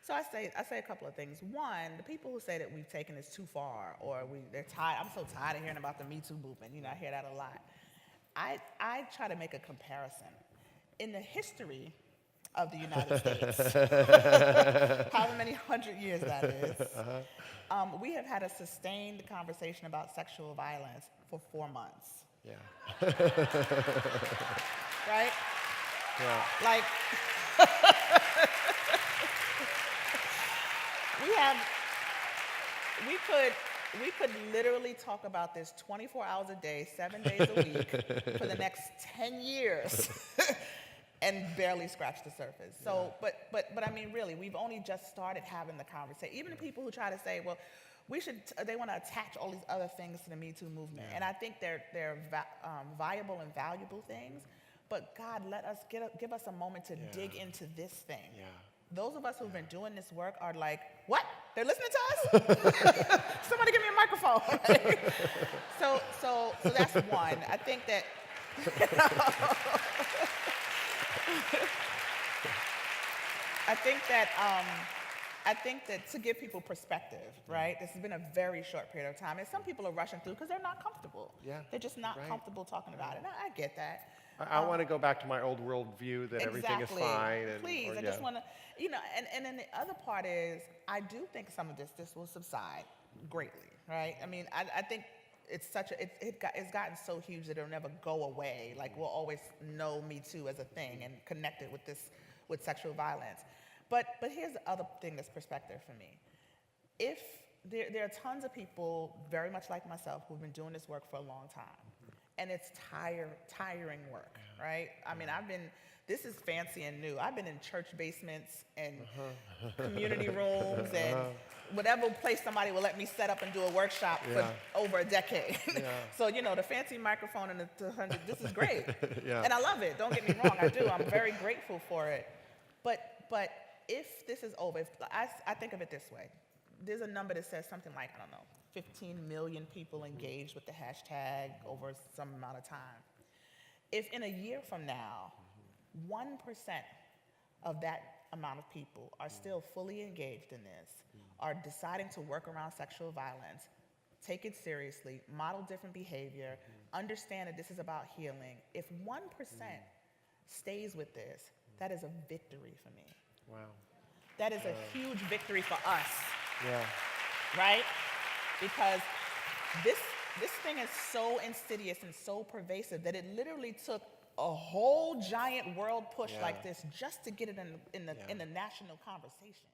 So I say a couple of things. One, the people who say that we've taken this too far, or they're tired. I'm so tired of hearing about the Me Too movement. I hear that a lot. I try to make a comparison. In the history of the United States, however many hundred years that is, we have had a sustained conversation about sexual violence for 4 months. Yeah. Right? Yeah. Like, we have, we could literally talk about this 24 hours a day, 7 days a week for the next 10 years and barely scratch the surface. So, but I mean, really, we've only just started having the conversation. Even the people who try to say, well, they want to attach all these other things to the Me Too movement. And I think they're viable and valuable things. But God, give us a moment to dig into this thing. Yeah. Those of us who've been doing this work are like, what? They're listening to us? Somebody give me a microphone. Right? So that's one. I think that, I think that to give people perspective, right? This has been a very short period of time, and some people are rushing through because they're not comfortable. Yeah, They're just not comfortable talking about it. And I get that. I want to go back to my old world view that everything is fine. And, Please, I just want to, and then the other part is, I do think some of this will subside greatly, right? I mean, I think it's it's gotten so huge that it'll never go away. Like, we'll always know Me Too as a thing and connect it with sexual violence. But here's the other thing that's perspective for me. If there are tons of people very much like myself who've been doing this work for a long time, and it's tiring work, right? I mean, this is fancy and new. I've been in church basements and community rooms and whatever place somebody will let me set up and do a workshop for over a decade. So, the fancy microphone and the 200, this is great. And I love it, don't get me wrong, I do. I'm very grateful for it. But if this is over, I think of it this way. There's a number that says something like, I don't know, 15 million people engaged with the hashtag over some amount of time. If in a year from now, 1% of that amount of people are still fully engaged in this, are deciding to work around sexual violence, take it seriously, model different behavior, understand that this is about healing, if 1% stays with this, that is a victory for me. Wow. That is a huge victory for us. Yeah. Right? Because this thing is so insidious and so pervasive that it literally took a whole giant world push like this just to get it in the national conversation.